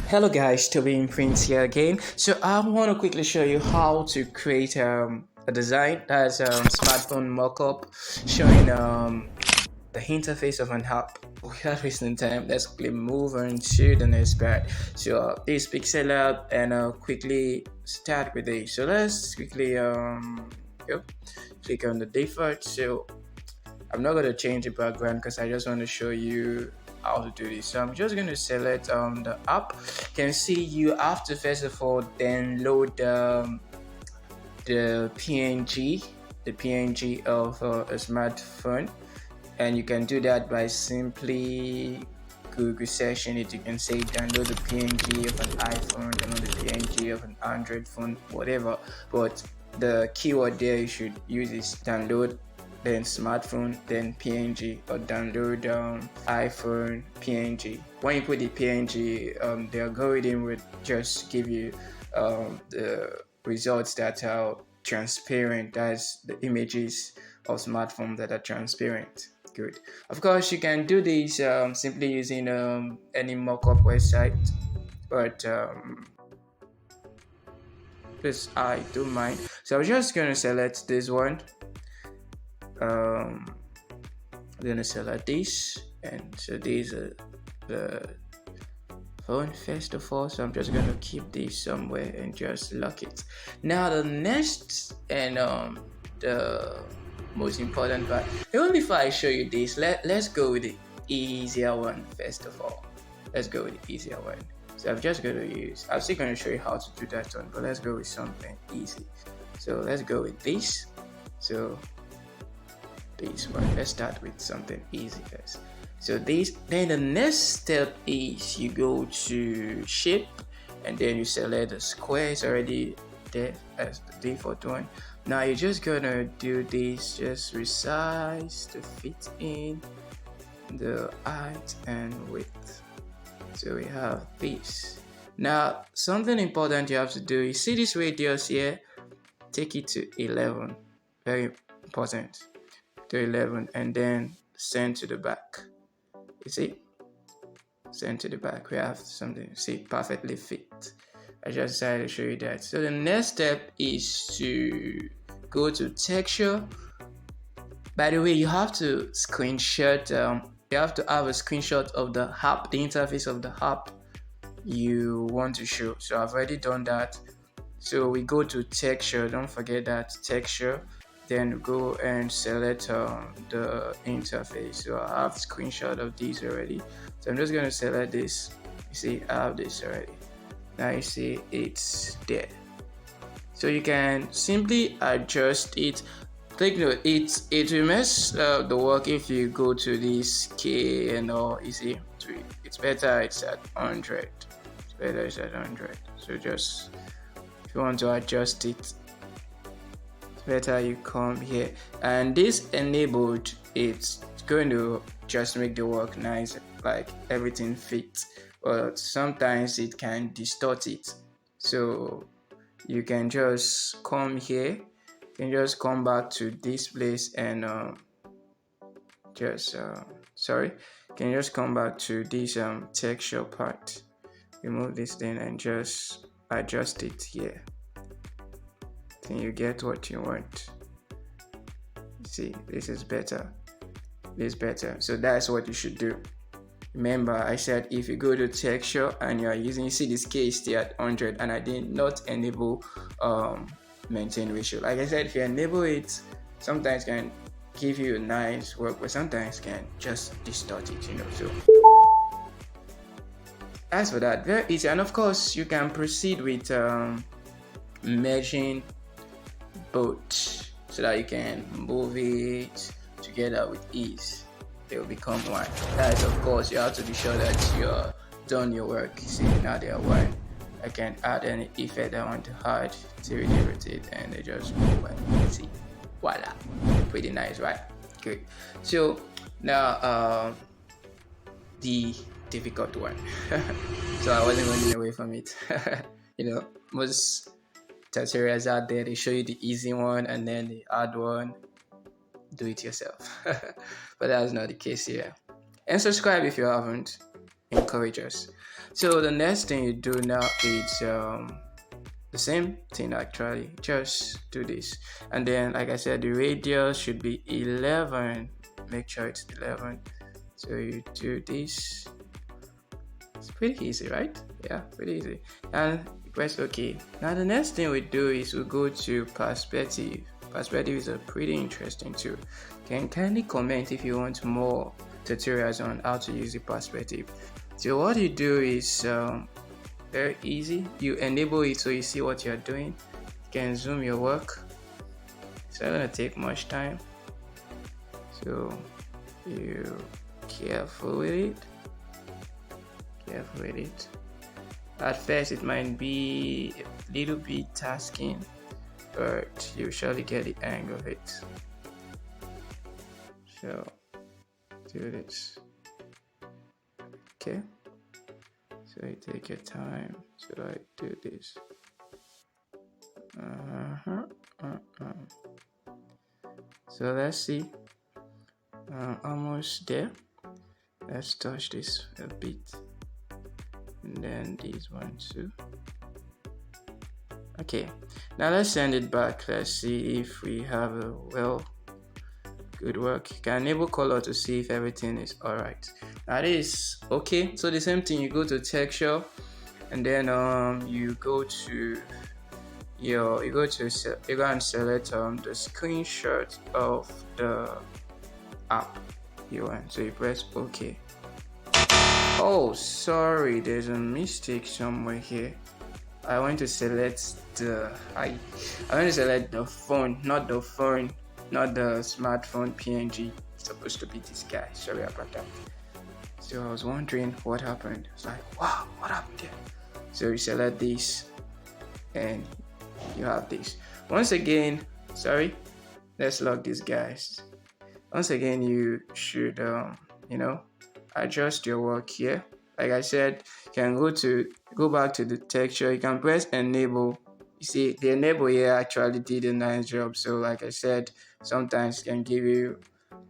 Hello guys, Toby in Prince here again. So I want to quickly show you how to create a design that's smartphone mockup showing the interface of an app. Without wasting time, let's quickly move on to the next part. So this PixelLab and quickly start with it. So let's quickly click on the default. So I'm not going to change the background because I just want to show you how to do this. So I'm just going to select the app. You can see you have to first of all download the PNG of a smartphone, and you can do that by simply Google searching it. You can say download the PNG of an iPhone, download the PNG of an Android phone, whatever. But the keyword there you should use is download, then smartphone, then PNG, or download iPhone PNG. When you put the PNG, the algorithm will just give you the results that are transparent. That's the images of smartphones that are transparent. Good. Of course, you can do this simply using any mockup website, but this I don't mind. So I'm just gonna select this one. I'm gonna select this, and so these are the phone first of all. So I'm just gonna keep this somewhere and just lock it. Now the next and the most important part, even before I show you this, let's go with the easier one first of all. Let's go with the easier one. So I'm just gonna I'm still gonna show you how to do that one, but let's go with something easy. So let's go with this. So this one, let's start with something easy first. So this, then the next step is you go to shape, and then you select the square. It's already there as the default one. Now you're just gonna do this, just resize to fit in the height and width. So we have this. Now something important you have to do, you see this radius here, take it to 11. Very important. To 11, and then send to the back. You see, send to the back. We have something, see, perfectly fit. I just decided to show you that. So the next step is to go to texture. By the way, you have to screenshot. You have to have a screenshot of the app, the interface of the app you want to show. So I've already done that. So we go to texture. Don't forget that texture. Then go and select the interface. So I have a screenshot of these already. So I'm just going to select this. You see, I have this already. Now you see it's there. So you can simply adjust it. Take note, it will mess the work if you go to this K and all. You see, it's better it's at 100. It's better it's at 100. So just if you want to adjust it, better you come here, and this enabled, it's going to just make the work nice, like everything fits, but sometimes it can distort it. So you can just come here, you can just come back to this place and you can just come back to this texture part, remove this thing and just adjust it here. You get what you want. See, this is better. This is better. So that's what you should do. Remember, I said if you go to texture and you are using, you see this case still at 100, and I did not enable maintain ratio. Like I said, if you enable it, sometimes can give you a nice work, but sometimes can just distort it, So as for that, very easy. And of course, you can proceed with merging both so that you can move it together with ease. They will become one. That's, of course, you have to be sure that you're done your work. See, now they are one. I can add any effect I want to add to really rotate, and they just move and see. Voila, pretty nice, right? Good. So now the difficult one. So I wasn't running away from it. Most tutorials out there, they show you the easy one and then the hard one. Do it yourself. But that's not the case here. And subscribe if you haven't. Encourage us. So the next thing you do now is the same thing actually. Just do this, and then like I said, the radius should be 11. Make sure it's 11. So you do this. It's pretty easy, right? Yeah, pretty easy. And press OK. Now the next thing we do is we go to perspective. Perspective is a pretty interesting tool. Can kindly comment if you want more tutorials on how to use the perspective. So what you do is very easy. You enable it so you see what you're doing. You can zoom your work. It's not gonna take much time. So you careful with it. Careful with it. At first it might be a little bit tasking, but you surely get the hang of it. So do this. Okay. So you take your time. So I do this. So let's see. Almost there. Let's touch this a bit. And then these ones too. Okay. Now let's send it back. Let's see if we have a good work. You can enable color to see if everything is alright. That is okay. So the same thing, you go to texture, and then you go to you go and select the screenshot of the app you want. So you press OK. Oh, sorry, there's a mistake somewhere here. I want to select the phone, not the smartphone PNG. It's supposed to be this guy. Sorry about that. So I was wondering what happened. It's like, wow, what happened there? So you select this and you have this. Once again, sorry, let's lock these guys. Once again, you should adjust your work here. Like I said, you can go back to the texture. You can press enable. You see, the enable here actually did a nice job. So like I said, sometimes it can give you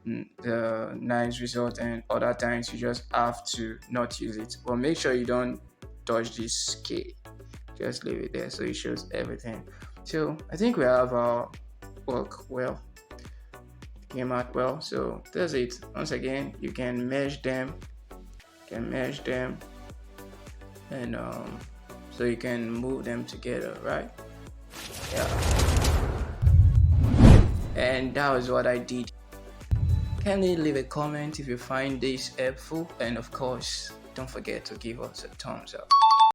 the nice result, and other times you just have to not use it. But make sure you don't touch this key. Just leave it there so it shows everything. So I think we have our work well. Came out well. So that's it. Once again, you can mesh them. And so you can move them together, right? Yeah. And that was what I did. Kindly leave a comment if you find this helpful, and of course, don't forget to give us a thumbs up.